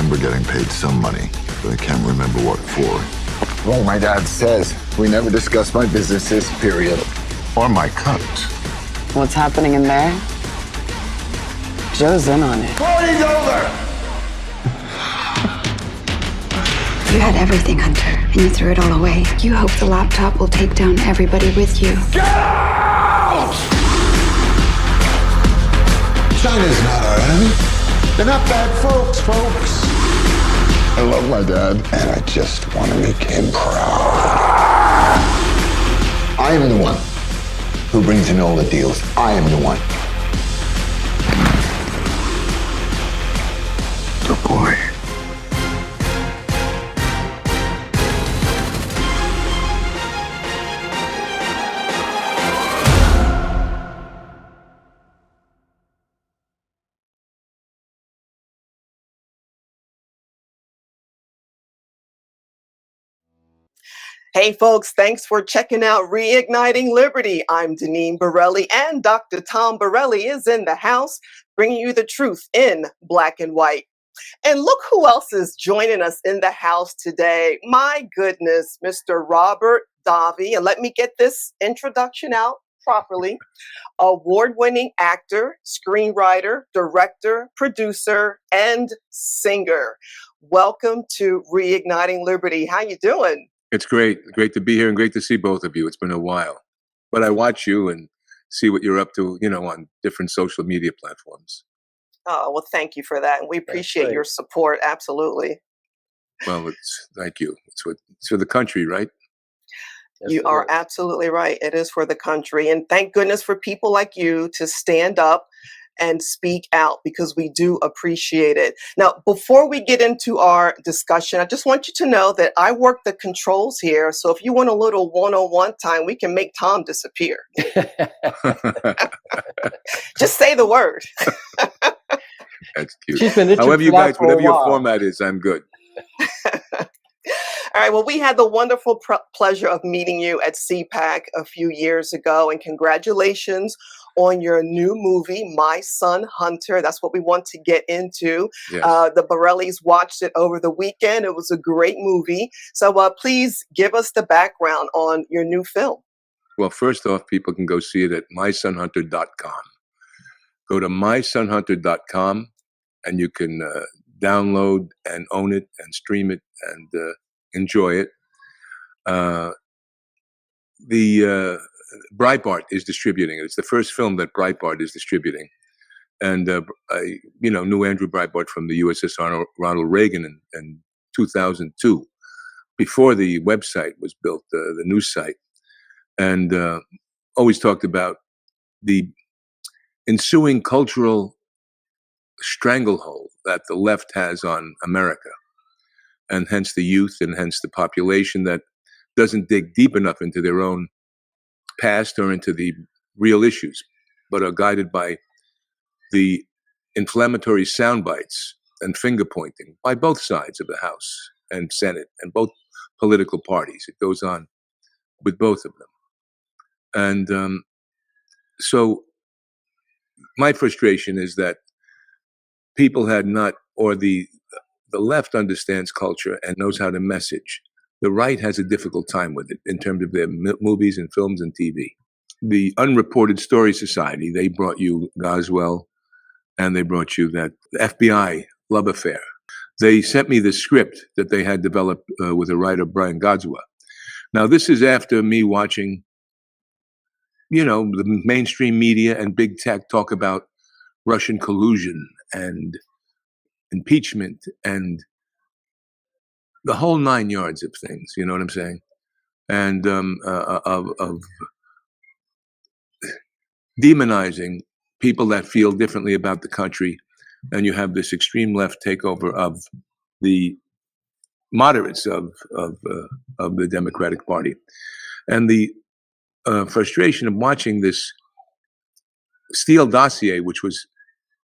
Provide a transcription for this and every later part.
remember getting paid some money, but I can't remember what for. Well, my dad says we never discuss my businesses, period. Or my cut. What's happening in there? Joe's in on it. Party's over! You had everything, Hunter, and you threw it all away. You hope the laptop will take down everybody with you. Get out! China's not our enemy. They're not bad folks. I love my dad, and I just want to make him proud. I am the one who brings in all the deals. I am the one. Good boy. Hey folks, thanks for checking out Reigniting Liberty. I'm Deneen Borelli, and Dr. Tom Borelli is in the house, bringing you the truth in black and white. And look who else is joining us in the house today. My goodness, Mr. Robert Davi. And let me get this introduction out properly. Award-winning actor, screenwriter, director, producer, and singer. Welcome to Reigniting Liberty. How you doing? It's great. Great to be here and great to see both of you. It's been a while. But I watch you and see what you're up to, on different social media platforms. Oh, well, thank you for that. And we appreciate your support. Absolutely. Well, thank you. It's for the country, right? Yes, you are absolutely right. It is for the country. And thank goodness for people like you to stand up and speak out, because we do appreciate it. Now, before we get into our discussion, I just want you to know that I work the controls here. So if you want a little one-on-one time, we can make Tom disappear. Just say the word. That's cute. However you guys, whatever your format is, I'm good. All right. Well, we had the wonderful pleasure of meeting you at CPAC a few years ago, and congratulations on your new movie, My Son Hunter. That's what we want to get into. Yes. The Borellis watched it over the weekend. It was a great movie. So please give us the background on your new film. Well, first off, people can go see it at mysonhunter.com. Go to mysonhunter.com and you can download and own it and stream it and enjoy it. The Breitbart is distributing it. It's the first film that Breitbart is distributing. And I knew Andrew Breitbart from the USSR Ronald Reagan in 2002, before the website was built, the news site. And always talked about the ensuing cultural stranglehold that the left has on America, and hence the youth and hence the population that doesn't dig deep enough into their own past or into the real issues, but are guided by the inflammatory sound bites and finger pointing by both sides of the House and Senate and both political parties. It goes on with both of them. And so my frustration is that people had not, or the left understands culture and knows how to message. The right has a difficult time with it in terms of their movies and films and TV. The Unreported Story Society, they brought you Goswell, and they brought you that FBI love affair. They sent me the script that they had developed with a writer, Brian Godswell. Now, this is after me watching, the mainstream media and big tech talk about Russian collusion and impeachment and the whole 9 yards of things, you know what I'm saying? And of demonizing people that feel differently about the country. And you have this extreme left takeover of the moderates of the Democratic Party. And the frustration of watching this Steele dossier, which was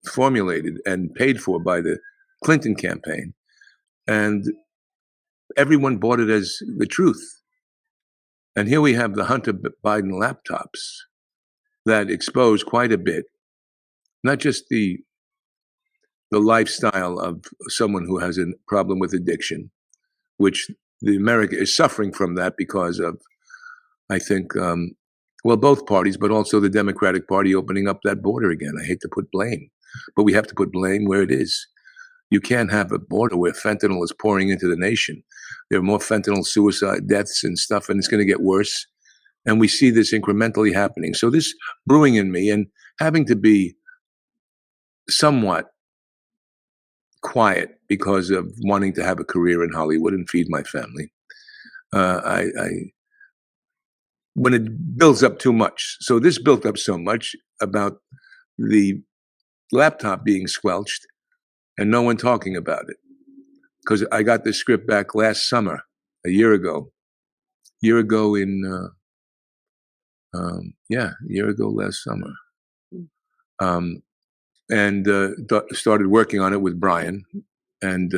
formulated and paid for by the Clinton campaign, and everyone bought it as the truth. And here we have the Hunter Biden laptops that expose quite a bit, not just the the lifestyle of someone who has a problem with addiction, which the America is suffering from that because of, I think, well, both parties, but also the Democratic Party opening up that border again. I hate to put blame, but we have to put blame where it is. You can't have a border where fentanyl is pouring into the nation. There are more fentanyl suicide deaths and stuff, and it's going to get worse. And we see this incrementally happening. So this brewing in me, and having to be somewhat quiet because of wanting to have a career in Hollywood and feed my family. When it builds up too much. So this built up so much about the laptop being squelched and no one talking about it. Because I got this script back last summer, a year ago last summer. Started working on it with Brian and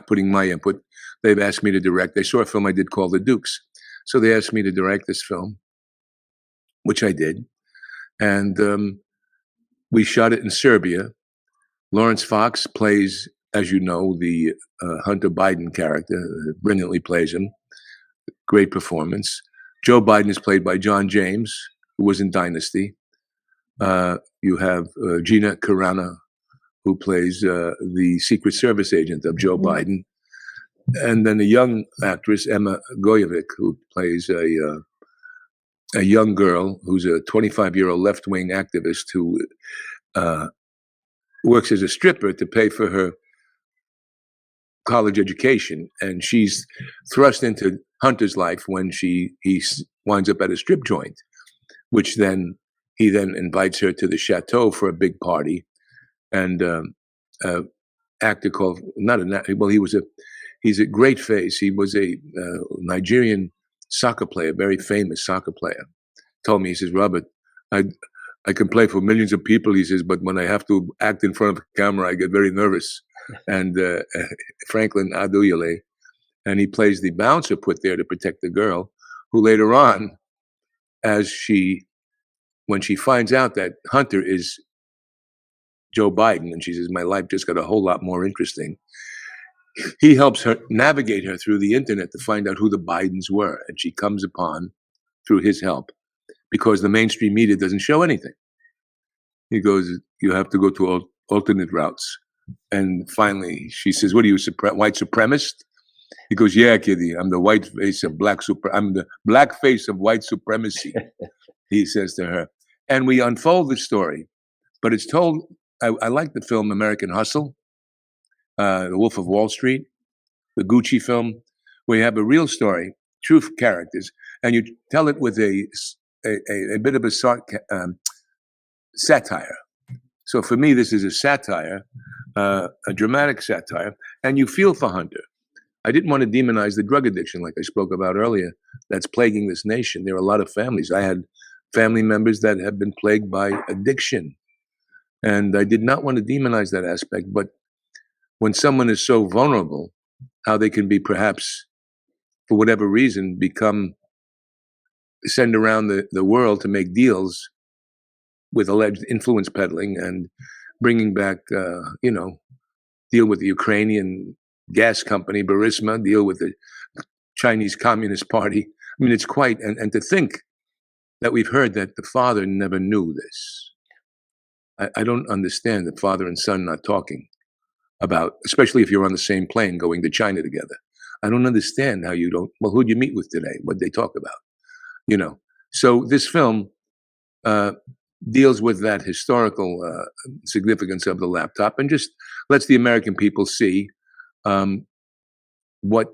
putting my input. They've asked me to direct. They saw a film I did called The Dukes. So they asked me to direct this film, which I did. And we shot it in Serbia. Lawrence Fox plays, as you know, the Hunter Biden character, brilliantly plays him. Great performance. Joe Biden is played by John James, who was in Dynasty. You have Gina Carano, who plays the Secret Service agent of Joe Biden. And then a young actress, Emma Gojovic, who plays a young girl who's a 25-year-old left-wing activist who works as a stripper to pay for her college education. And she's thrust into Hunter's life when he winds up at a strip joint, which then he invites her to the chateau for a big party. And actor called, he's a great face. He was a Nigerian soccer player, very famous soccer player. Told me, he says, Robert, I can play for millions of people, he says, but when I have to act in front of the camera, I get very nervous. And Franklin Aduyele, and he plays the bouncer put there to protect the girl, who later on, when she finds out that Hunter is Joe Biden, and she says, my life just got a whole lot more interesting. He helps her navigate her through the internet to find out who the Bidens were. And she comes upon, through his help, because the mainstream media doesn't show anything. He goes, you have to go to alternate routes. And finally, she says, what are you, white supremacist? He goes, yeah, kiddie, I'm the white face of I'm the black face of white supremacy, he says to her. And we unfold the story, but it's told, I like the film American Hustle, The Wolf of Wall Street, the Gucci film, where you have a real story, true characters, and you tell it with a bit of a satire. So for me, this is a satire, a dramatic satire, and you feel for Hunter. I didn't want to demonize the drug addiction, like I spoke about earlier, that's plaguing this nation. There are a lot of families. I had family members that have been plagued by addiction, and I did not want to demonize that aspect. But when someone is so vulnerable, how they can be perhaps, for whatever reason, send around the world to make deals with alleged influence peddling and bringing back, deal with the Ukrainian gas company, Burisma, deal with the Chinese Communist Party. I mean, it's quite, and to think that we've heard that the father never knew this. I don't understand the father and son not talking about, especially if you're on the same plane going to China together. I don't understand how you don't, well, who'd you meet with today? What'd they talk about? So this film deals with that historical significance of the laptop and just lets the American people see what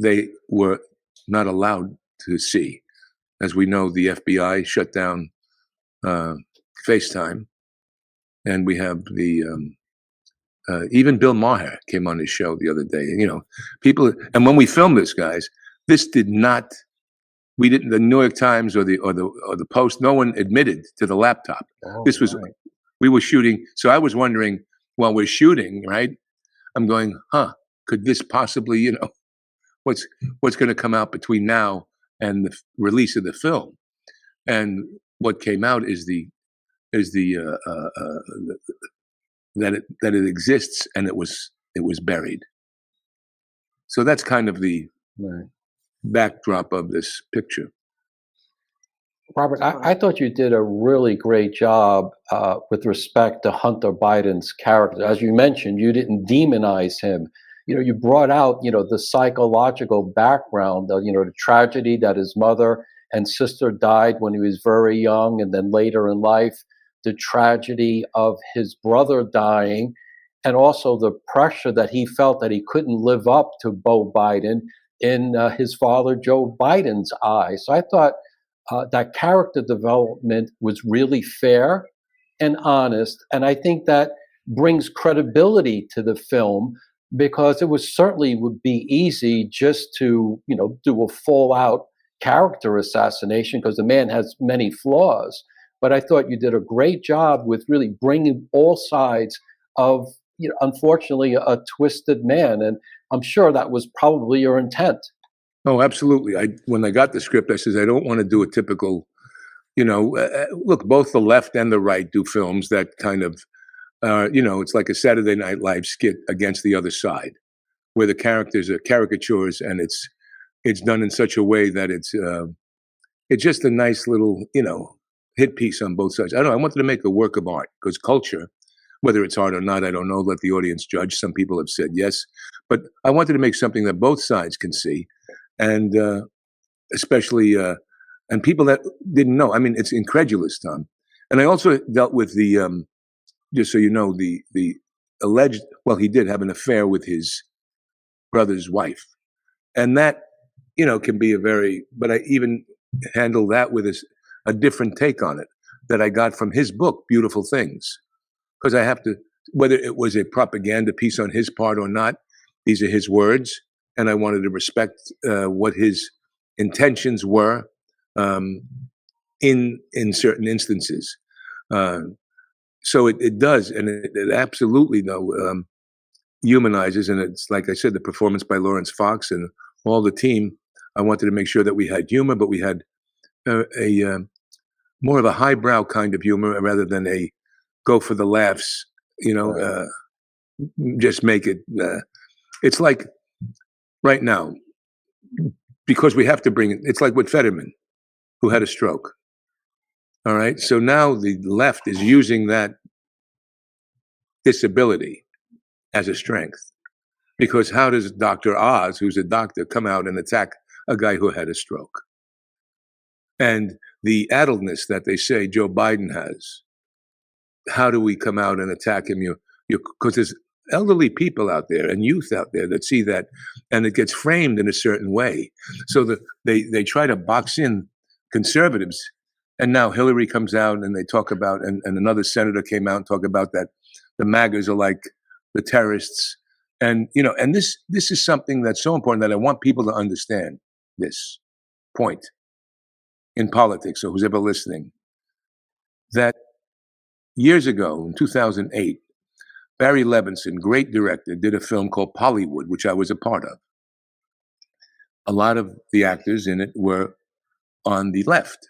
they were not allowed to see. As we know, the FBI shut down FaceTime, and we have even Bill Maher came on his show the other day. People, and when we filmed this, guys, this did not. We didn't. The New York Times or the Post. No one admitted to the laptop. Oh, this was. Right. We were shooting. So I was wondering while we're shooting, right? I'm going, could this possibly, what's going to come out between now and the release of the film? And what came out is the that it exists and it was buried. So that's kind of the backdrop of this picture. Robert, I thought you did a really great job with respect to Hunter Biden's character. As you mentioned, you didn't demonize him. You brought out, the psychological background, the tragedy that his mother and sister died when he was very young, and then later in life, the tragedy of his brother dying, and also the pressure that he felt that he couldn't live up to Beau Biden in his father, Joe Biden's eyes. So I thought that character development was really fair and honest. And I think that brings credibility to the film, because it would be easy just to, do a full out character assassination, because the man has many flaws. But I thought you did a great job with really bringing all sides of, unfortunately, a twisted man. And I'm sure that was probably your intent. Oh, absolutely. When I got the script, I said, I don't want to do a typical, look, both the left and the right do films that kind of, it's like a Saturday Night Live skit against the other side, where the characters are caricatures, and it's done in such a way that it's just a nice little, hit piece on both sides. I wanted to make a work of art, because culture, whether it's art or not, I don't know, let the audience judge. Some people have said yes, but I wanted to make something that both sides can see. And especially, and people that didn't know. I mean, it's incredulous, Tom. And I also dealt with the, just so you know, the alleged, well, he did have an affair with his brother's wife. And that, can be but I even handle that with a different take on it that I got from his book, Beautiful Things. Because I have to, whether it was a propaganda piece on his part or not, these are his words. And I wanted to respect what his intentions were in certain instances. So it does, and it absolutely humanizes. And it's like I said, the performance by Lawrence Fox and all the team. I wanted to make sure that we had humor, but we had a more of a highbrow kind of humor rather than a go for the laughs. Just make it. It's like. Right now, because we have to bring it, it's like with Fetterman, who had a stroke. All right. So now the left is using that disability as a strength. Because how does Dr. Oz, who's a doctor, come out and attack a guy who had a stroke? And the addledness that they say Joe Biden has, how do we come out and attack him? Because there's elderly people out there and youth out there that see that, and it gets framed in a certain way. So that they try to box in conservatives. And now Hillary comes out and they talk about, and another senator came out and talk about that the MAGAs are like the terrorists. And, and this is something that's so important that I want people to understand this point in politics, or who's ever listening, that years ago in 2008, Barry Levinson, great director, did a film called Pollywood, which I was a part of. A lot of the actors in it were on the left.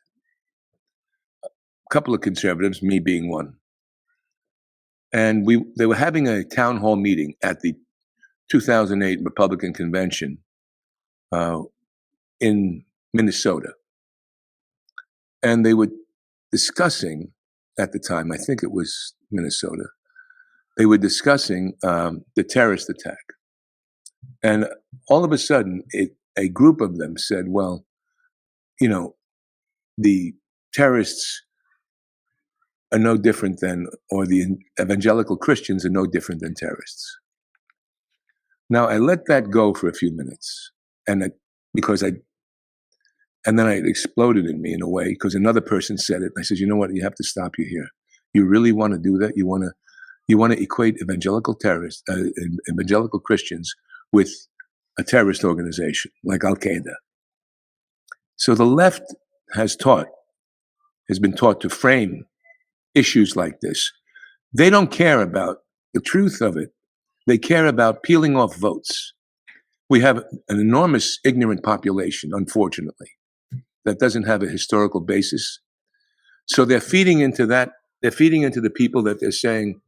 A couple of conservatives, me being one. And they were having a town hall meeting at the 2008 Republican convention in Minnesota. And they were discussing, at the time, I think it was Minnesota, they were discussing the terrorist attack. And all of a sudden, a group of them said, well, the terrorists are no different than, or the evangelical Christians are no different than terrorists. Now, I let that go for a few minutes, and then it exploded in me in a way, because another person said it. I said, you know what, you have to stop you here. You really want to do that? You want to equate evangelical terrorists, evangelical Christians with a terrorist organization like Al-Qaeda. So the left has been taught to frame issues like this. They don't care about the truth of it. They care about peeling off votes. We have an enormous ignorant population, unfortunately, that doesn't have a historical basis. So they're feeding into that. They're feeding into the people that they're saying,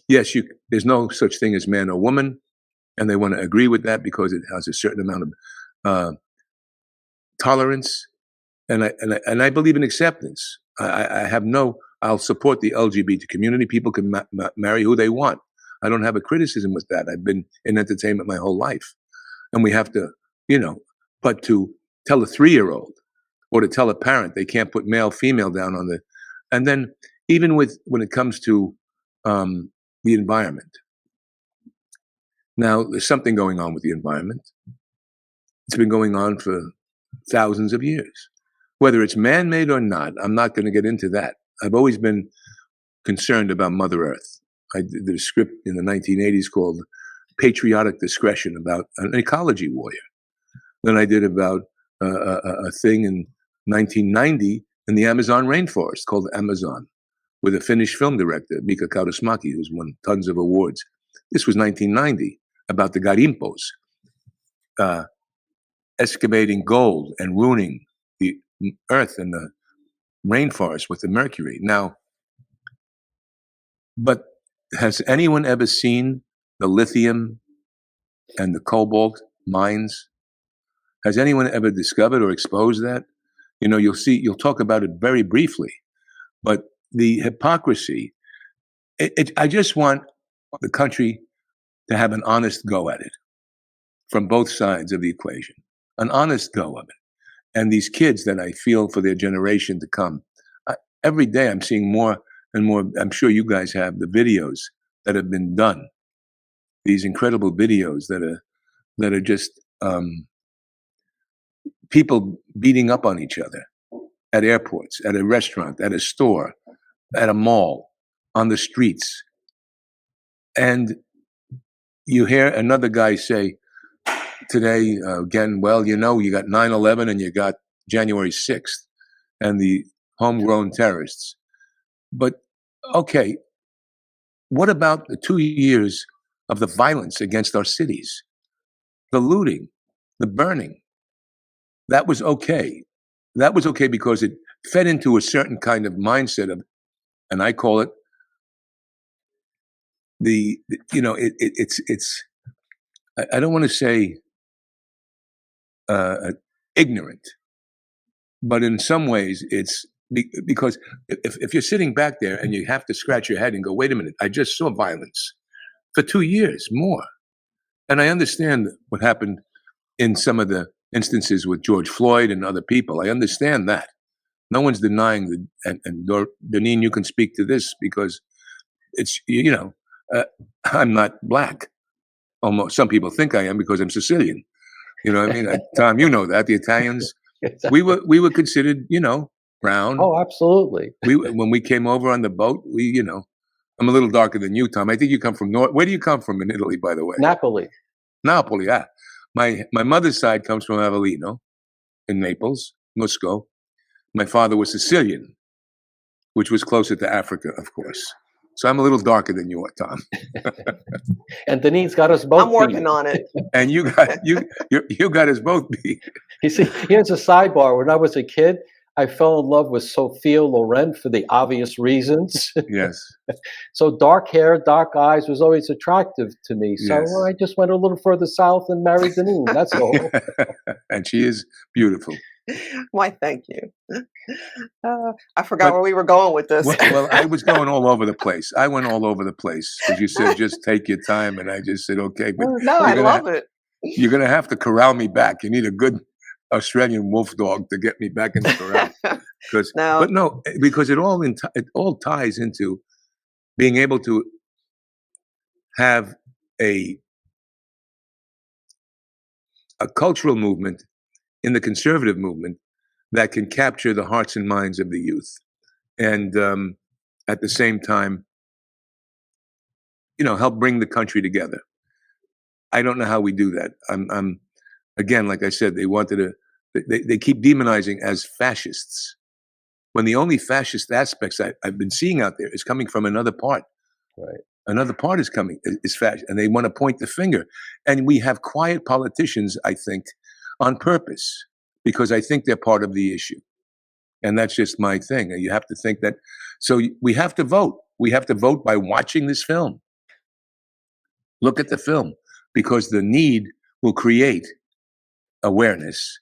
yes, there's no such thing as man or woman, and they want to agree with that because it has a certain amount of tolerance, and I believe in acceptance. I'll support the LGBT community. People can marry who they want. I don't have a criticism with that. I've been in entertainment my whole life, and we have to, but to tell a 3-year-old or to tell a parent they can't put male, female down on and then even when it comes to the environment. Now, there's something going on with the environment. It's been going on for thousands of years. Whether it's man-made or not, I'm not going to get into that. I've always been concerned about Mother Earth. I did a script in the 1980s called Patriotic Discretion about an ecology warrior. Then I did about a thing in 1990 in the Amazon rainforest called Amazon with a Finnish film director, Mika Kaurismäki, who's won tons of awards. This was 1990, about the garimpos, excavating gold and ruining the earth and the rainforest with the mercury. Now, but has anyone ever seen the lithium and the cobalt mines? Has anyone ever discovered or exposed that? You'll talk about it very briefly, but the hypocrisy, I just want the country to have an honest go at it from both sides of the equation, an honest go of it. And these kids that I feel for their generation to come, every day I'm seeing more and more. I'm sure you guys have the videos that have been done, these incredible videos that are just people beating up on each other at airports, at a restaurant, at a store, at a mall, on the streets. And you hear another guy say today, again, well, you got 9/11 and you got January 6th and the homegrown terrorists. But okay, what about the 2 years of the violence against our cities? The looting, the burning. That was okay. That was okay because it fed into a certain kind of mindset of, and I call it it's I don't want to say ignorant, but in some ways it's because if you're sitting back there and you have to scratch your head and go, wait a minute, I just saw violence for 2 years more. And I understand what happened in some of the instances with George Floyd and other people. I understand that. No one's denying and Deneen, you can speak to this because it's, I'm not black. Almost some people think I am because I'm Sicilian. You know what I mean? Tom, you know that. The Italians, we were considered, brown. Oh, absolutely. When we came over on the boat, I'm a little darker than you, Tom. I think you come from North. Where do you come from in Italy, by the way? Napoli. Napoli, yeah. My mother's side comes from Avellino in Naples, Musco. My father was Sicilian, which was closer to Africa, of course. So I'm a little darker than you are, Tom. And Deneen's got us both. I'm working on it. And you got us both beat. You see, here's a sidebar. When I was a kid, I fell in love with Sophia Loren for the obvious reasons. Yes. So dark hair, dark eyes was always attractive to me. So Yes. I just went a little further south and married Deneen. That's all. And she is beautiful. Why, thank you. I forgot where we were going with this. Well, I was going all over the place. I went all over the place because you said just take your time, and I just said okay. But No, I love it. You're gonna have to corral me back. You need a good Australian wolf dog to get me back in the corral. Because it all ties into being able to have a cultural movement in the conservative movement that can capture the hearts and minds of the youth, and at the same time, help bring the country together. I don't know how we do that. I'm again, like I said, they keep demonizing as fascists, when the only fascist aspects I've been seeing out there is coming from another part. Right. Another part is fascist, and they want to point the finger. And we have quiet politicians, I think, on purpose, because I think they're part of the issue. And that's just my thing. You have to think that. So we have to vote. We have to vote by watching this film. Look at the film, because the need will create awareness.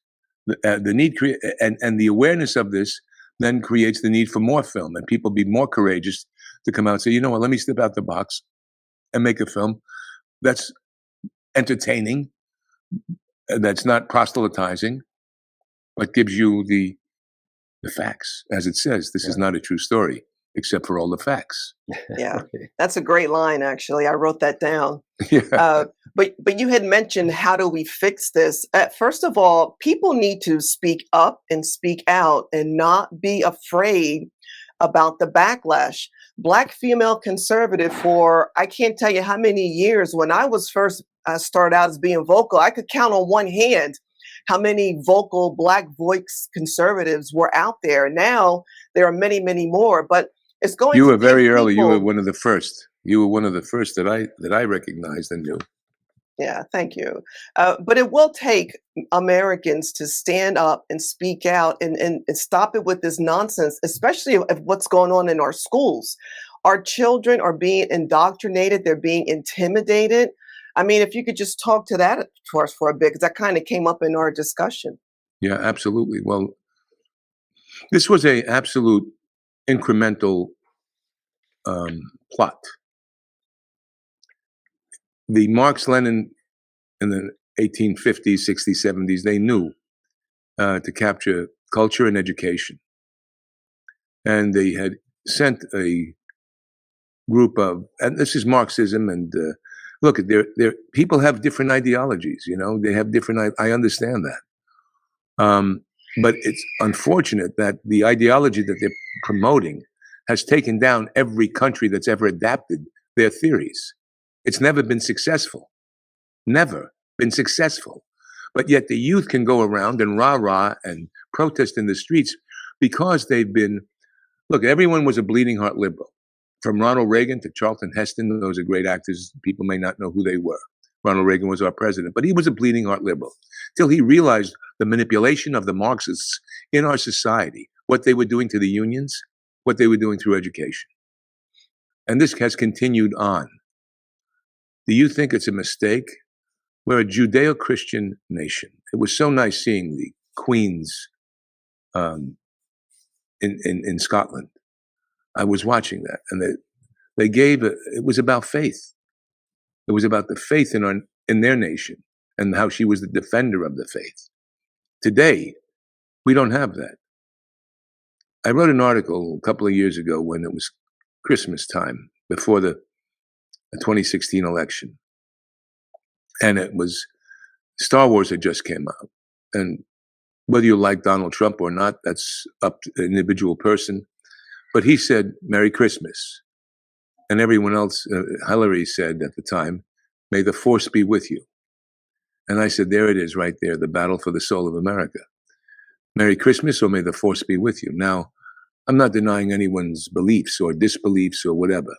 The need and the awareness of this then creates the need for more film, and people be more courageous to come out and say, you know what, let me step out the box and make a film that's entertaining, that's not proselytizing, but gives you the facts. As it says, this is not a true story, except for all the facts. Yeah, that's a great line, actually. I wrote that down. Yeah. But you had mentioned, how do we fix this? First of all, people need to speak up and speak out and not be afraid about the backlash. Black female conservative for, I can't tell you how many years, when I was first started out as being vocal, I could count on one hand how many vocal Black voice conservatives were out there. Now there are many, many more, but it's going You to were very early. You were people- one of the first. You were one of the first that I recognized and knew. Yeah, thank you. But it will take Americans to stand up and speak out and stop it with this nonsense, especially of what's going on in our schools. Our children are being indoctrinated. They're being intimidated. I mean, if you could just talk to that for us for a bit, because that kind of came up in our discussion. Yeah, absolutely. Well, this was a absolute incremental plot. The Marx Lenin in the 1850s, 60s, 70s, they knew to capture culture and education. And they had sent a group of, and this is Marxism, and look, people have different ideologies, you know, they have different, I understand that. But it's unfortunate that the ideology that they're promoting has taken down every country that's ever adapted their theories. It's never been successful. Never been successful. But yet the youth can go around and rah-rah and protest in the streets because they've been, look, everyone was a bleeding heart liberal. From Ronald Reagan to Charlton Heston, those are great actors. People may not know who they were. Ronald Reagan was our president, but he was a bleeding heart liberal till he realized the manipulation of the Marxists in our society, what they were doing to the unions, what they were doing through education. And this has continued on. Do you think it's a mistake? We're a Judeo-Christian nation. It was so nice seeing the Queens in Scotland. I was watching that, and they gave it was about faith. It was about the faith in their nation and how she was the defender of the faith. Today, we don't have that. I wrote an article a couple of years ago when it was Christmas time, before the 2016 election. And it was, Star Wars had just came out. And whether you like Donald Trump or not, that's up to an individual person. But he said, Merry Christmas. And everyone else, Hillary said at the time, may the force be with you. And I said, there it is right there, the battle for the soul of America. Merry Christmas, or may the force be with you. Now, I'm not denying anyone's beliefs or disbeliefs or whatever.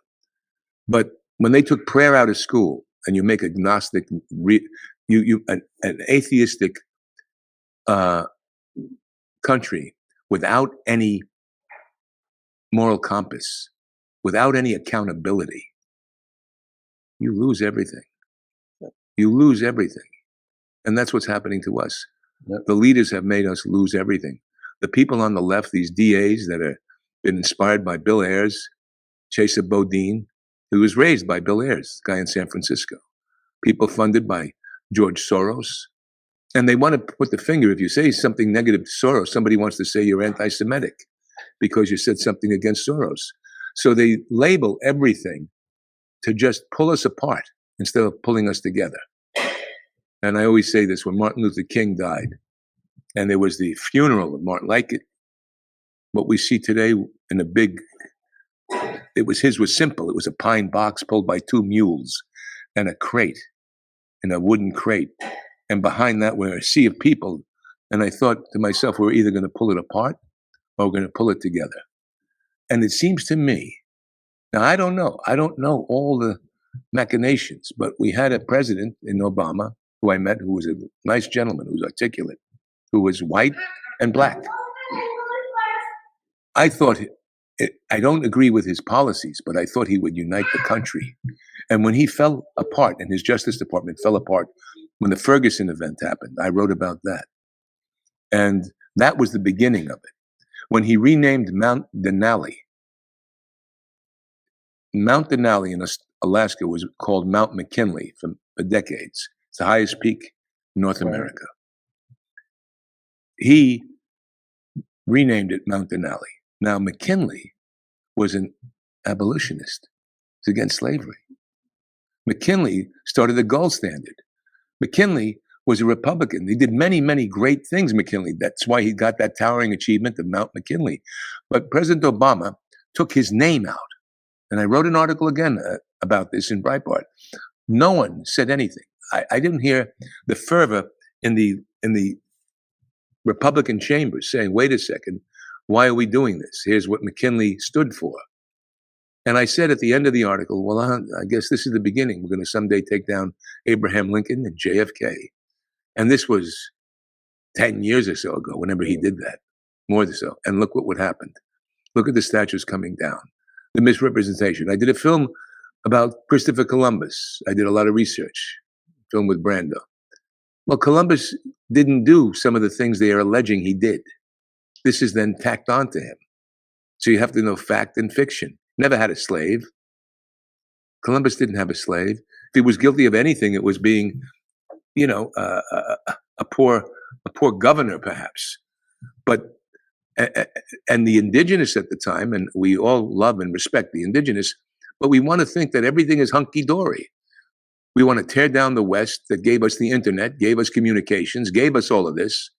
But when they took prayer out of school and you make agnostic, an atheistic country without any moral compass, without any accountability, you lose everything. You lose everything. And that's what's happening to us. Yep. The leaders have made us lose everything. The people on the left, these DAs that have been inspired by Bill Ayers, Chesa Bodine, who was raised by Bill Ayers, guy in San Francisco. People funded by George Soros. And they want to put the finger, if you say something negative to Soros, somebody wants to say you're anti-Semitic because you said something against Soros. So they label everything to just pull us apart instead of pulling us together. And I always say this, when Martin Luther King died, and there was the funeral of Martin, like it, what we see today in a big, his was simple. It was a pine box pulled by two mules and a crate, and a wooden crate. And behind that were a sea of people. And I thought to myself, we're either going to pull it apart or we're going to pull it together. And it seems to me, now I don't know all the machinations, but we had a president in Obama who I met, who was a nice gentleman, who was articulate, who was white and black. I thought I don't agree with his policies, but I thought he would unite the country. And when he fell apart and his Justice Department fell apart, when the Ferguson event happened, I wrote about that. And that was the beginning of it. When he renamed Mount Denali in Alaska was called Mount McKinley for decades. It's the highest peak in North America. He renamed it Mount Denali. Now, McKinley was an abolitionist. He's against slavery. McKinley started the gold standard. McKinley was a Republican. He did many, many great things, McKinley. That's why he got that towering achievement of Mount McKinley. But President Obama took his name out. And I wrote an article again about this in Breitbart. No one said anything. I didn't hear the fervor in the Republican chambers saying, wait a second, why are we doing this? Here's what McKinley stood for. And I said at the end of the article, well, I guess this is the beginning. We're going to someday take down Abraham Lincoln and JFK. And this was 10 years or so ago, whenever he did that, more so. And look what happened. Look at the statues coming down, the misrepresentation. I did a film about Christopher Columbus. I did a lot of research, film with Brando. Well, Columbus didn't do some of the things they are alleging he did. This is then tacked onto him. So you have to know fact and fiction. Never had a slave. Columbus didn't have a slave. If he was guilty of anything, it was being, a poor governor, perhaps. But and the indigenous at the time, and we all love and respect the indigenous, but we want to think that everything is hunky-dory. We want to tear down the West that gave us the internet, gave us communications, gave us all of this.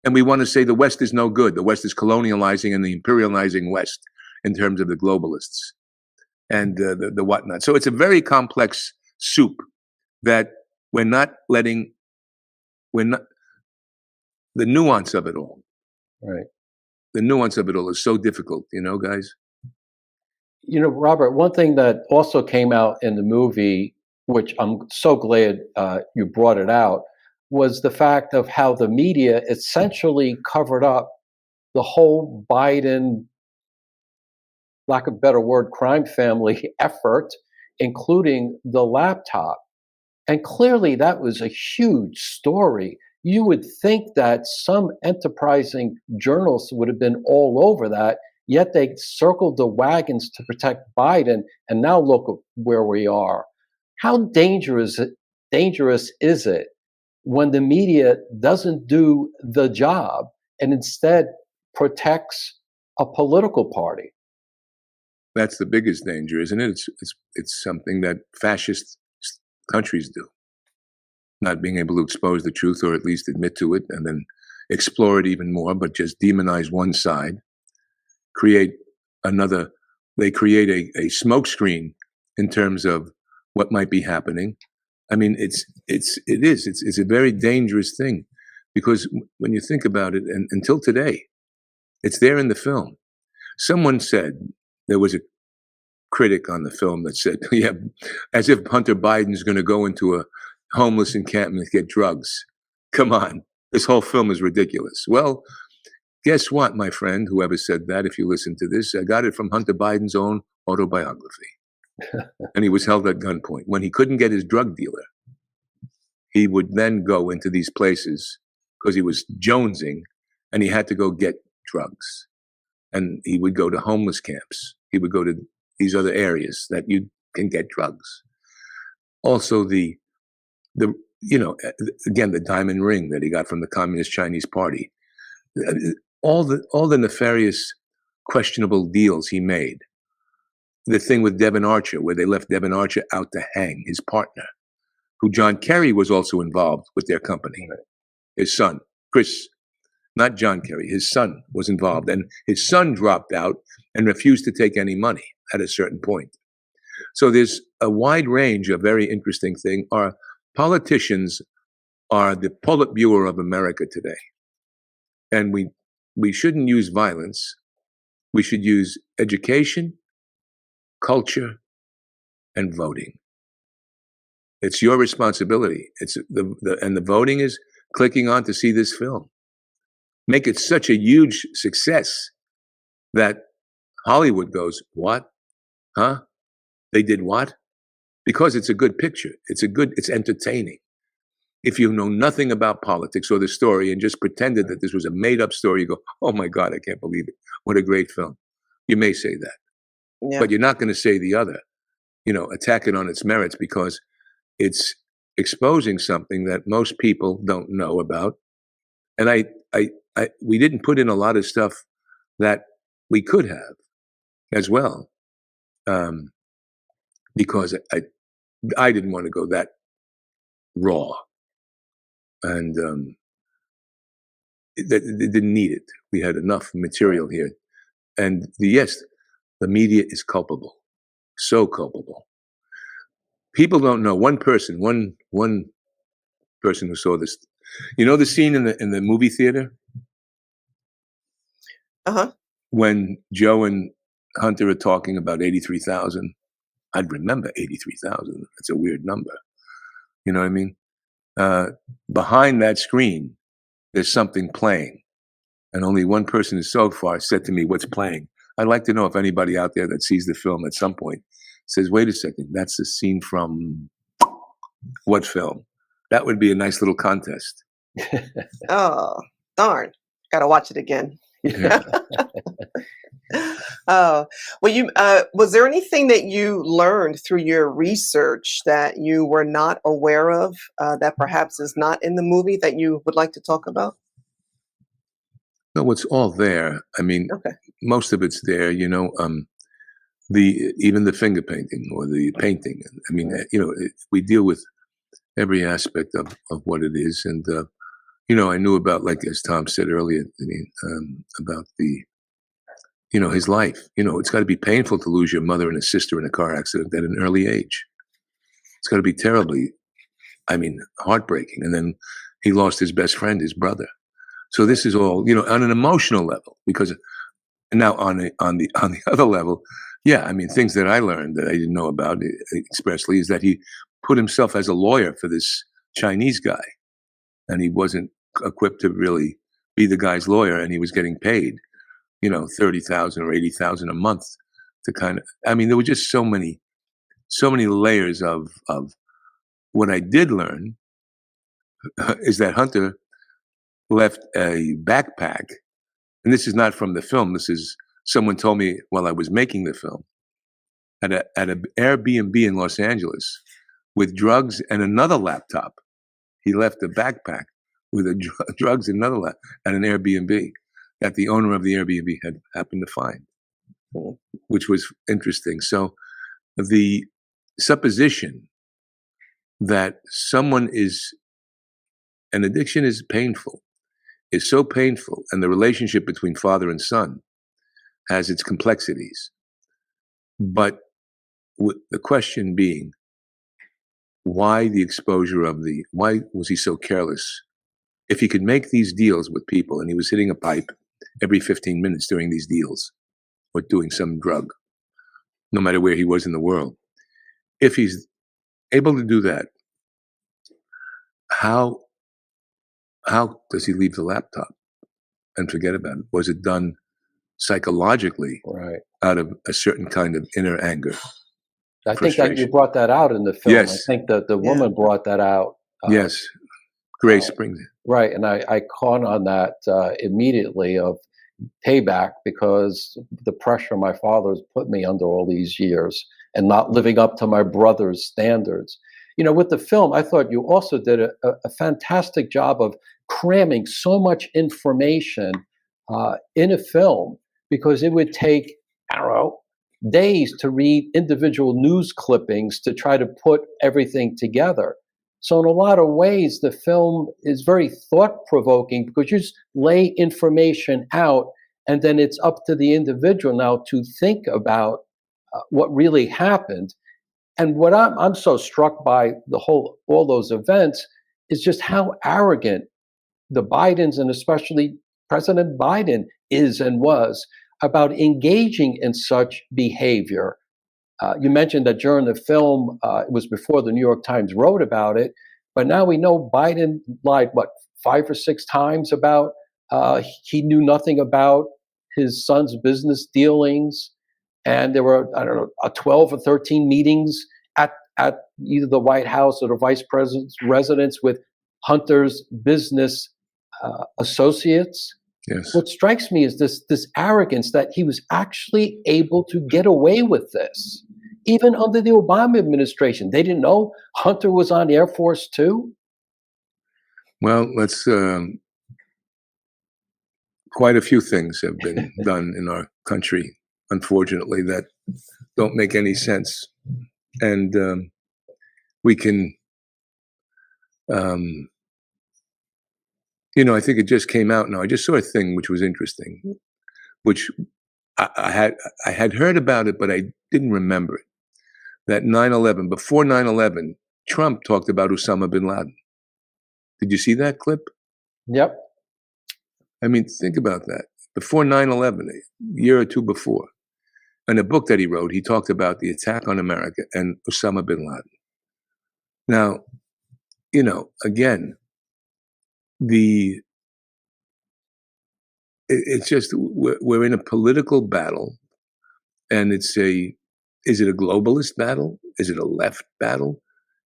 And we want to say the West is no good. The West is colonializing and the imperializing West in terms of the globalists and the whatnot. So it's a very complex soup that the nuance of it all. Right. The nuance of it all is so difficult, guys. Robert, one thing that also came out in the movie, which I'm so glad you brought it out, was the fact of how the media essentially covered up the whole Biden, lack of a better word, crime family effort, including the laptop. And clearly that was a huge story. You would think that some enterprising journalists would have been all over that, yet they circled the wagons to protect Biden, and now look where we are. How dangerous is it when the media doesn't do the job and instead protects a political party? That's the biggest danger, isn't it? It's something that fascist countries do. Not being able to expose the truth, or at least admit to it, and then explore it even more, but just demonize one side, create another. They create a smokescreen in terms of what might be happening. I mean, it's a very dangerous thing, because when you think about it, and until today, it's there in the film. Someone said, there was a critic on the film that said, yeah, as if Hunter Biden's going to go into a homeless encampment to get drugs. Come on, this whole film is ridiculous. Well, guess what, my friend, whoever said that, if you listen to this, I got it from Hunter Biden's own autobiography. And he was held at gunpoint. When he couldn't get his drug dealer, he would then go into these places because he was jonesing and he had to go get drugs. And he would go to homeless camps. He would go to these other areas that you can get drugs. Also, again, the diamond ring that he got from the Communist Chinese Party. All the nefarious, questionable deals he made. The thing with Devon Archer, where they left Devon Archer out to hang, his partner, who John Kerry was also involved with their company. Right. His son, Chris, not John Kerry, his son was involved. And his son dropped out and refused to take any money at a certain point. So there's a wide range of very interesting things. Our politicians are the Politburo of America today. And we shouldn't use violence. We should use education, culture, and voting. It's your responsibility. It's and the voting is clicking on to see this film. Make it such a huge success that Hollywood goes, what? Huh? They did what? Because it's a good picture. It's entertaining. If you know nothing about politics or the story and just pretended that this was a made-up story, you go, oh my God, I can't believe it. What a great film. You may say that. Yeah. But you're not going to say the other, attack it on its merits, because it's exposing something that most people don't know about. And we didn't put in a lot of stuff that we could have as well, because I didn't want to go that raw, and it didn't need it. We had enough material here, and yes, the media is culpable, so culpable. People don't know. One person who saw this. You know the scene in the movie theater Uh-huh. when Joe and Hunter are talking about 83,000. I'd remember 83,000. That's a weird number. You know what I mean? Behind that screen, there's something playing, and only one person has so far said to me, "What's playing?" I'd like to know if anybody out there that sees the film at some point says, "Wait a second, that's a scene from what film?" That would be a nice little contest. Oh, darn. Gotta watch it again. Yeah. Oh, well, was there anything that you learned through your research that you were not aware of, that perhaps is not in the movie that you would like to talk about? No, it's all there. I mean, Okay. most of it's there. Even the finger painting or the painting. I mean, we deal with every aspect of what it is, and I knew about, like as Tom said earlier, about his life. It's got to be painful to lose your mother and a sister in a car accident at an early age. It's got to be terribly, heartbreaking. And then he lost his best friend, his brother. So this is all, on an emotional level, because now on the other level, yeah, things that I learned that I didn't know about expressly is that he put himself as a lawyer for this Chinese guy, and he wasn't equipped to really be the guy's lawyer, and he was getting paid, 30,000 or 80,000 a month to there were just so many layers of what I did learn is that Hunter left a backpack, and this is not from the film. This is someone told me while I was making the film, at an Airbnb in Los Angeles with drugs and another laptop. He left a backpack with drugs and another laptop at an Airbnb that the owner of the Airbnb had happened to find, which was interesting. So the supposition that an addiction is painful, is so painful, and the relationship between father and son has its complexities. But the question being, why the exposure why was he so careless? If he could make these deals with people, and he was hitting a pipe every 15 minutes during these deals, or doing some drug, no matter where he was in the world, if he's able to do that, how does he leave the laptop and forget about it? Was it done psychologically, Right. out of a certain kind of inner anger? I think that you brought that out in the film. Yes. I think that the woman brought that out. Yes. Grace brings it. Right. And I caught on that immediately of payback, because the pressure my father's put me under all these years and not living up to my brother's standards. With the film, I thought you also did a fantastic job of cramming so much information in a film, because it would take, I don't know, days to read individual news clippings to try to put everything together. So in a lot of ways, the film is very thought-provoking, because you just lay information out, and then it's up to the individual now to think about what really happened. And what I'm so struck by all those events is just how arrogant the Bidens, and especially President Biden, is and was about engaging in such behavior. You mentioned that during the film, it was before the New York Times wrote about it, but now we know Biden lied, 5 or 6 times about he knew nothing about his son's business dealings, and there were, I don't know, 12 or 13 meetings at either the White House or the vice president's residence with Hunter's business associates. Yes. What strikes me is this arrogance that he was actually able to get away with this, even under the Obama administration. They didn't know Hunter was on Air Force too. Well, let's. Quite a few things have been done in our country, unfortunately, that don't make any sense, and we can. I think it just came out now. I just saw a thing which was interesting, which I had heard about it, but I didn't remember it. That 9/11, before 9/11, Trump talked about Osama bin Laden. Did you see that clip? Yep. I mean, think about that. Before 9/11, a year or two before, in a book that he wrote, he talked about the attack on America and Osama bin Laden. Now, again, it's just we're in a political battle, and is it a globalist battle? Is it a left battle?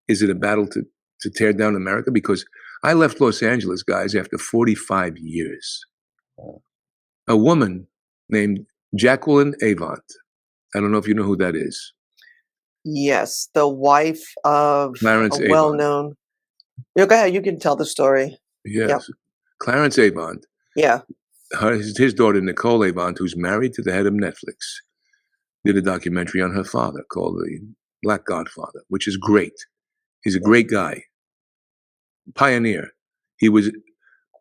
Is it a battle to tear down America? Because I left Los Angeles, guys, after 45 years. A woman named Jacqueline Avant. I don't know if you know who that is. Yes, the wife of Clarence a Avant. well-known. Go ahead, you can tell the story. Yes. Yep. Clarence Avant. Yeah. His daughter, Nicole Avant, who's married to the head of Netflix, did a documentary on her father called The Black Godfather, which is great. He's a great guy. Pioneer. He was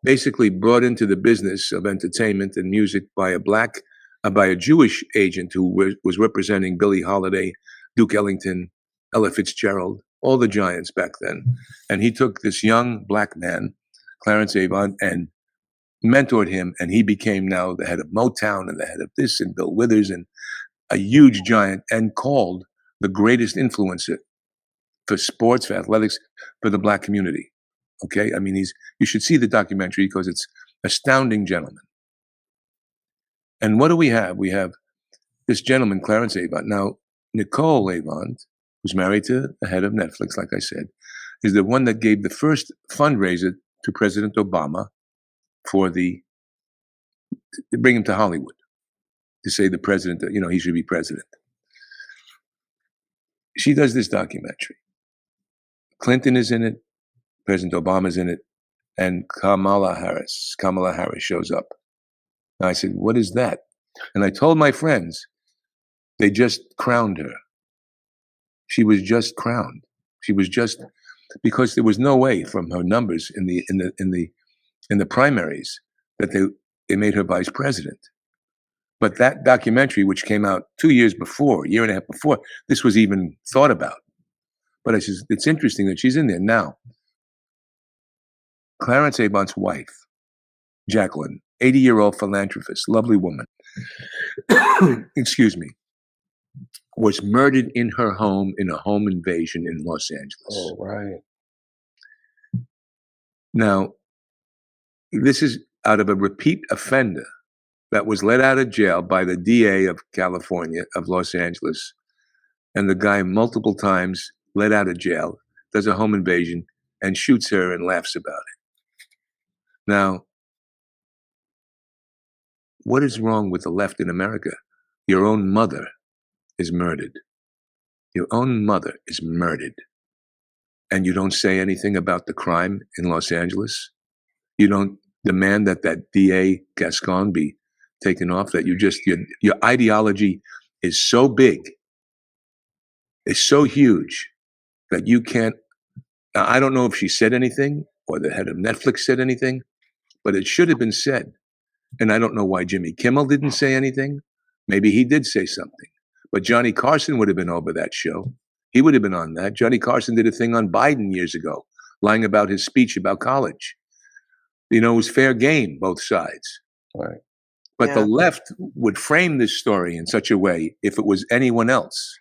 basically brought into the business of entertainment and music by a Jewish agent who was representing Billie Holiday, Duke Ellington, Ella Fitzgerald, all the giants back then. And he took this young black man, Clarence Avant, and mentored him, and he became now the head of Motown and the head of this and Bill Withers and a huge giant, and called the greatest influencer for sports, for athletics, for the black community. Okay, I mean, you should see the documentary because it's astounding gentleman. And what do we have? We have this gentleman, Clarence Avant. Now, Nicole Avant, who's married to the head of Netflix, like I said, is the one that gave the first fundraiser to President Obama to bring him to Hollywood, to say the president, he should be president. She does this documentary. Clinton is in it, President Obama's in it, and Kamala Harris shows up. And I said, what is that? And I told my friends, they just crowned her. She was just crowned. She was just, because there was no way from her numbers in the primaries that they made her vice president. But that documentary, which came out 2 years before, a year and a half before, this was even thought about. But I said, it's interesting that she's in there now. Clarence Avant's wife, Jacqueline, 80-year-old philanthropist, lovely woman, excuse me, was murdered in her home in a home invasion in Los Angeles. Oh, right. Now, this is out of a repeat offender that was let out of jail by the DA of California, of Los Angeles. And the guy multiple times let out of jail, does a home invasion, and shoots her and laughs about it. Now, what is wrong with the left in America? Your own mother is murdered. Your own mother is murdered. And you don't say anything about the crime in Los Angeles? You don't demand that DA Gascon be taken off, that your ideology is so big, is so huge that you can't. Now, I don't know if she said anything or the head of Netflix said anything, but it should have been said. And I don't know why Jimmy Kimmel didn't say anything. Maybe he did say something, but Johnny Carson would have been over that show. He would have been on that. Johnny Carson did a thing on Biden years ago, lying about his speech about college. It was fair game, both sides. Right. But the left would frame this story in such a way, if it was anyone else,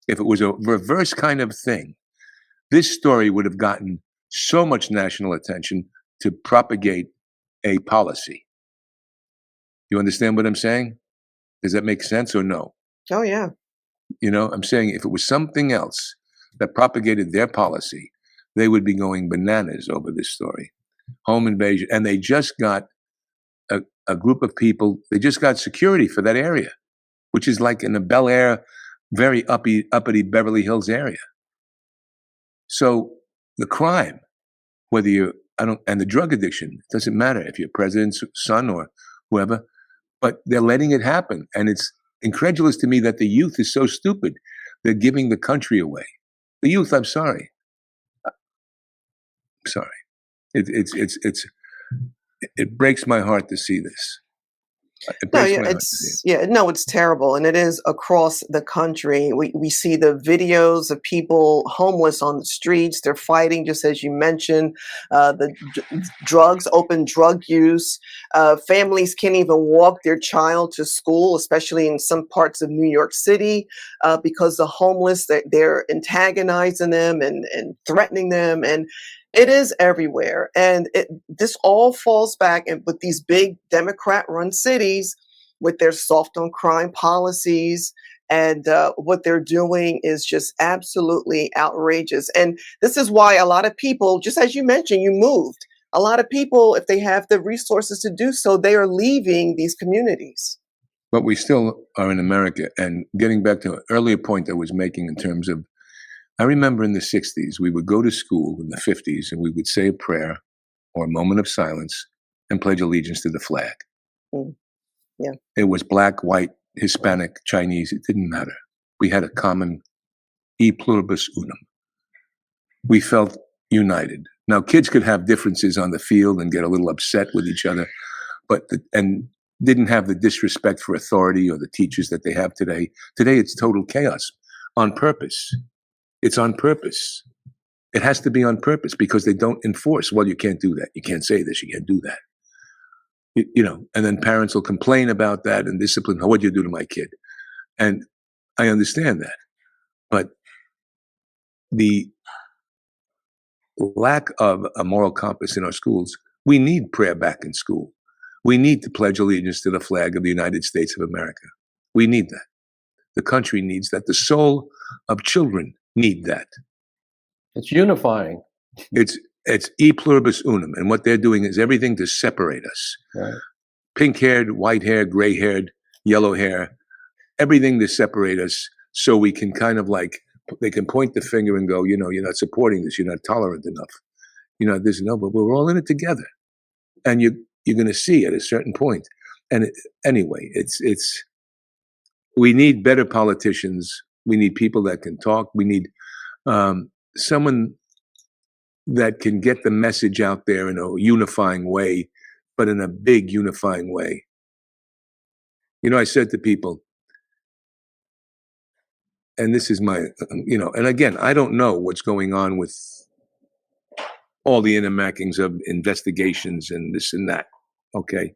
if it was a reverse kind of thing, this story would have gotten so much national attention to propagate a policy. You understand what I'm saying? Does that make sense or no? Oh, yeah. I'm saying if it was something else that propagated their policy, they would be going bananas over this story. Home invasion. And they just got a group of people, they just got security for that area, which is like in the Bel Air, very uppity Beverly Hills area. So the crime, whether and the drug addiction, it doesn't matter if you're president's son or whoever, but they're letting it happen. And it's incredulous to me that the youth is so stupid. They're giving the country away. The youth, I'm sorry. I'm sorry. It breaks my heart to see this. It No, breaks yeah, my heart to see it's terrible, and it is across the country. We see the videos of people homeless on the streets. They're fighting, just as you mentioned. Drugs, open drug use. Families can't even walk their child to school, especially in some parts of New York City, because the homeless they're antagonizing them and threatening them, and it is everywhere. And this all falls back with these big Democrat-run cities with their soft on crime policies. And what they're doing is just absolutely outrageous. And this is why a lot of people, just as you mentioned, you moved. A lot of people, if they have the resources to do so, they are leaving these communities. But we still are in America. And getting back to an earlier point I was making in terms of, I remember in the 60s, we would go to school in the 50s and we would say a prayer or a moment of silence and pledge allegiance to the flag. Mm. Yeah. It was black, white, Hispanic, Chinese. It didn't matter. We had a common e pluribus unum. We felt united. Now, kids could have differences on the field and get a little upset with each other, and didn't have the disrespect for authority or the teachers that they have today. Today, it's total chaos on purpose. It's on purpose. It has to be on purpose because they don't enforce. Well, you can't do that. You can't say this. You can't do that. And then parents will complain about that and discipline. Oh, what'd you do to my kid? And I understand that. But the lack of a moral compass in our schools, we need prayer back in school. We need to pledge allegiance to the flag of the United States of America. We need that. The country needs that. The soul of children need that. It's unifying. It's e pluribus unum, and what they're doing is everything to separate us. Right. Pink-haired, white-haired, gray-haired, yellow hair, everything to separate us, so we can kind of like they can point the finger and go, you're not supporting this, you're not tolerant enough, but we're all in it together, and you're going to see at a certain point. And anyway, it's we need better politicians. We need people that can talk. We need someone that can get the message out there in a unifying way, but in a big unifying way. I said to people, and this is my, and again, I don't know what's going on with all the intermackings of investigations and this and that. Okay.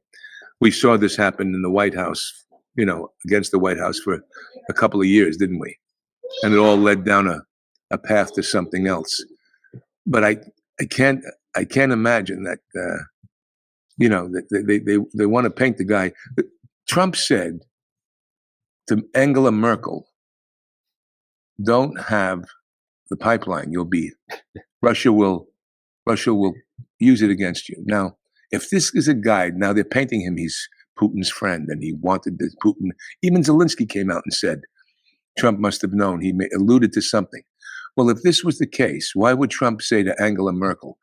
We saw this happen in the White House, against the White House for a couple of years, didn't we? And it all led down a path to something else. But I can't imagine that, that they want to paint the guy. Trump said to Angela Merkel, don't have the pipeline. Russia will use it against you. Now, if this is a guide, now they're painting him, he's Putin's friend, and he wanted this Putin. Even Zelensky came out and said, Trump must have known. He alluded to something. Well, if this was the case, why would Trump say to Angela Merkel,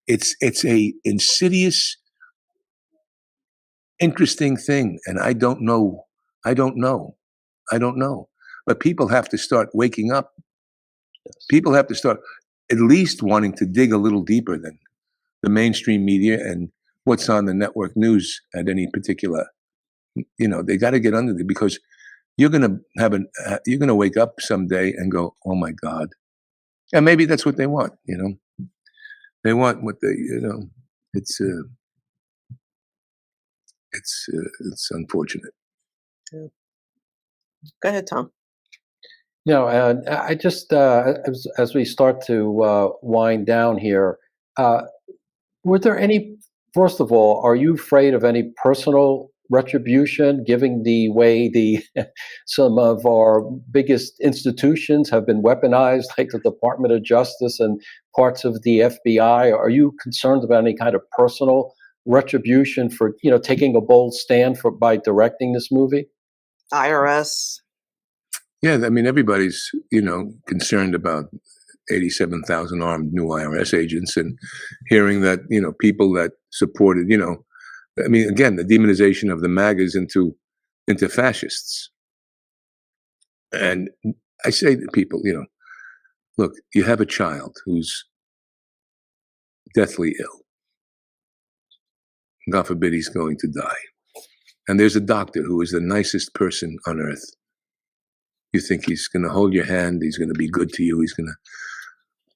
it's a insidious, interesting thing, and I don't know. But people have to start waking up. People have to start at least wanting to dig a little deeper than the mainstream media and what's on the network news at any particular. They got to get under it, because you're going to wake up someday and go, oh my God. And maybe that's what they want, They want what they, it's unfortunate. Yeah. Go ahead, Tom. And I just, as we start to wind down here, were there any, first of all, are you afraid of any personal retribution, giving the way some of our biggest institutions have been weaponized, like the Department of Justice and parts of the FBI? Are you concerned about any kind of personal retribution for taking a bold stand by directing this movie? IRS. Yeah, I mean, everybody's, concerned about 87,000 armed new IRS agents, and hearing that, people that supported, I mean, again, the demonization of the MAGAs into fascists. And I say to people, look, you have a child who's deathly ill. God forbid he's going to die. And there's a doctor who is the nicest person on earth. You think he's going to hold your hand, he's going to be good to you, he's going to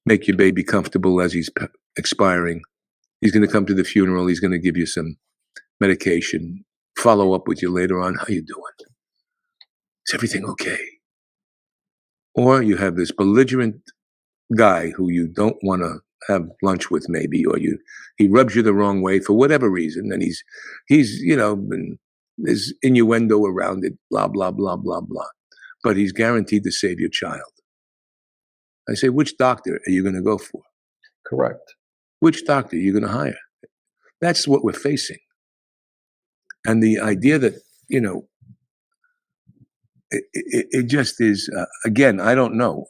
make your baby comfortable as he's expiring. He's going to come to the funeral, he's going to give you some medication, follow up with you later on. How you doing? Is everything okay? Or you have this belligerent guy who you don't want to have lunch with, maybe, or he rubs you the wrong way for whatever reason, and he's there's innuendo around it, blah, blah, blah, blah, blah. But he's guaranteed to save your child. I say, which doctor are you going to go for? Correct. Which doctor are you going to hire? That's what we're facing. And the idea that, it just is, again, I don't know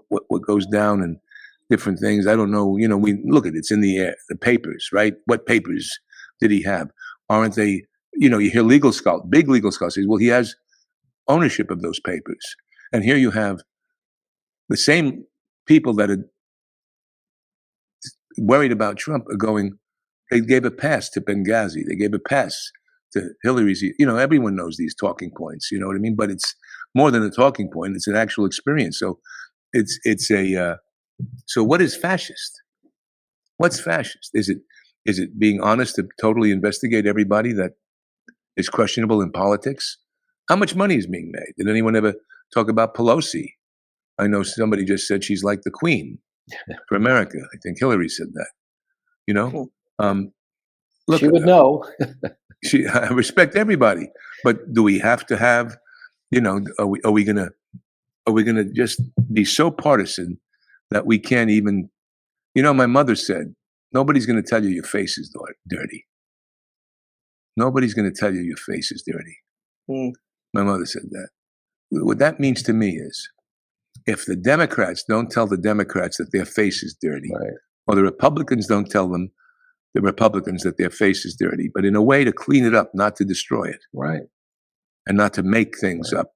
what goes down and different things. I don't know, we look at it's in the air, the papers, right? What papers did he have? Aren't they, you hear big legal scholars say, well, he has ownership of those papers. And here you have the same people that are worried about Trump are going, they gave a pass to Benghazi. They gave a pass to Hillary's. Everyone knows these talking points, you know what I mean? But it's more than a talking point. It's an actual experience. So so what is fascist? What's fascist? Is it being honest to totally investigate everybody that is questionable in politics? How much money is being made? Did anyone ever talk about Pelosi? I know somebody just said she's like the Queen for America. I think Hillary said that. Look, she would know. I respect everybody, but do we have to have? Are we gonna just be so partisan that we can't even? My mother said, "Nobody's gonna tell you your face is dirty. Nobody's gonna tell you your face is dirty." My mother said that. What that means to me is, if the Democrats don't tell the Democrats that their face is dirty, right, or the Republicans don't tell them, the Republicans, that their face is dirty, but in a way to clean it up, not to destroy it, right, and not to make things up.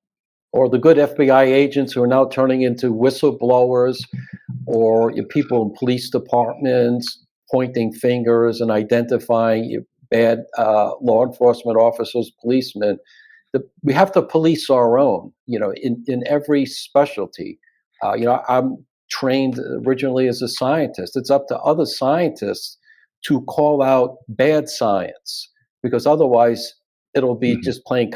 Or the good FBI agents who are now turning into whistleblowers, or people in police departments pointing fingers and identifying bad law enforcement officers, policemen. We have to police our own, in every specialty. I'm trained originally as a scientist. It's up to other scientists to call out bad science, because otherwise it'll be just plain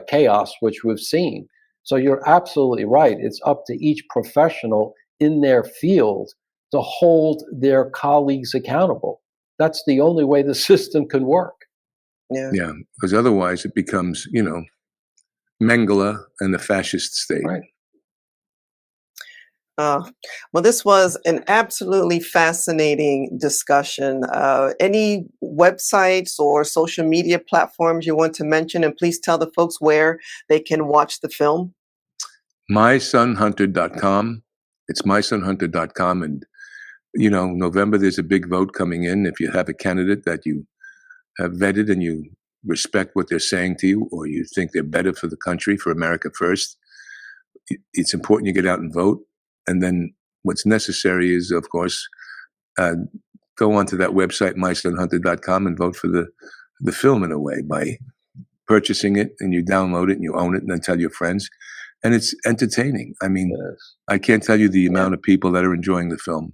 chaos, which we've seen. So you're absolutely right. It's up to each professional in their field to hold their colleagues accountable. That's the only way the system can work. Yeah, because otherwise it becomes, Mengele and the fascist state. Right. Well, this was an absolutely fascinating discussion. Any websites or social media platforms you want to mention? And please tell the folks where they can watch the film. MySonHunter.com. It's MySonHunter.com. And, November, there's a big vote coming in. If you have a candidate that you have vetted and you respect what they're saying to you, or you think they're better for the country, for America first, it's important you get out and vote. And then what's necessary is, of course, go onto that website, MySonHunter.com, and vote for the film in a way by purchasing it, and you download it and you own it, and then tell your friends. And it's entertaining. I mean, I can't tell you the amount of people that are enjoying the film.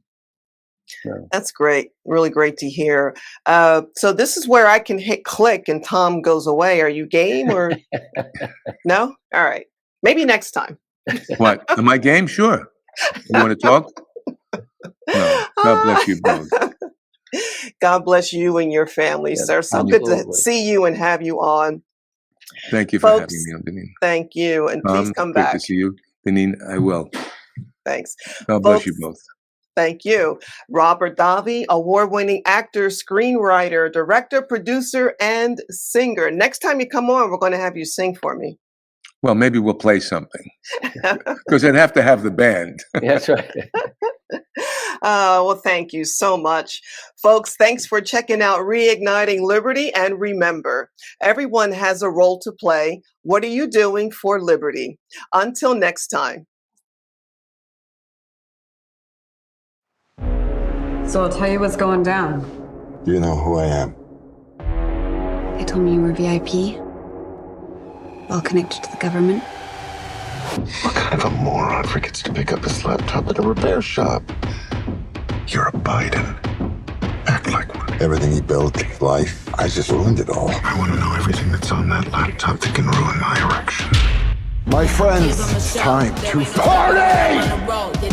That's great. Really great to hear. So this is where I can hit click and Tom goes away. Are you game or no? All right. Maybe next time. What? Am I game? Sure. You want to talk? No. God bless you both. God bless you and your family, Yes, sir. So good to absolutely. see you and have you on. Thank you for Folks, having me on, Deneen. thank you. And please come Great back. to see you. Deneen, I will. Thanks. God bless Folks, you both. thank you. Robert Davi, award-winning actor, screenwriter, director, producer, and singer. Next time you come on, we're going to have you sing for me. Well, maybe we'll play something because I'd have to have the band. That's right. Well, thank you so much. Folks, thanks for checking out Reigniting Liberty. And remember, everyone has a role to play. What are you doing for liberty? Until next time. So I'll tell you what's going down. You know who I am. They told me you were VIP. Well connected to the government. What kind of a moron forgets to pick up his laptop at a repair shop? You're a Biden. Act like one. Everything he built, his life, I just ruined it all. I want to know everything that's on that laptop that can ruin my erection. My friends, it's time to party!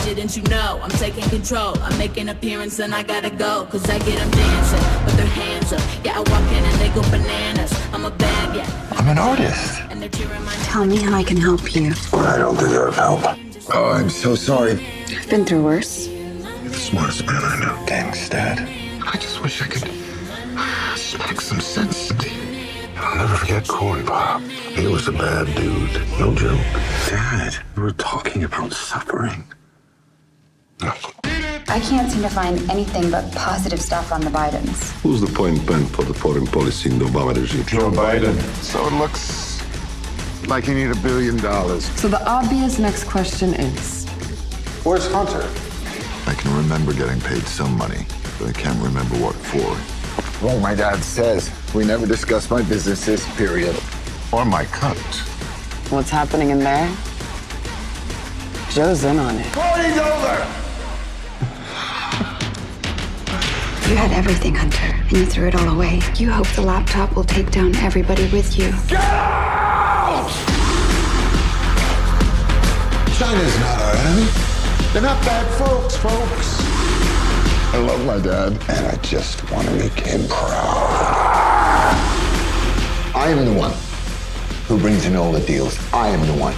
Didn't you know I'm taking control? I make an appearance and I gotta go, cause I get them dancing with their hands up. Yeah, I walk in and they go bananas. I'm a bad, yeah. I'm an artist. And they're cheering my Tell me how I can help you. I don't deserve help. Oh, I'm so sorry. I've been through worse. You're the smartest man I know. Thanks, Dad. I just wish I could smack some sense into you. I'll never forget Corn Pop. He was a bad dude. No joke. Dad, we were talking about suffering. I can't seem to find anything but positive stuff on the Bidens. Who's the point man for the foreign policy in the Obama regime? Joe Biden. So it looks like you need $1 billion. So the obvious next question is, Where's Hunter? I can remember getting paid some money, but I can't remember what for. Well, my dad says we never discuss my businesses, period. Or my cut. what's happening in there? Joe's in on it. Party's over! You had everything, Hunter, and you threw it all away. You hope the laptop will take down everybody with you. Get out! China's not our enemy. They're not bad folks. I love my dad, and I just want to make him proud. I am the one who brings in all the deals. I am the one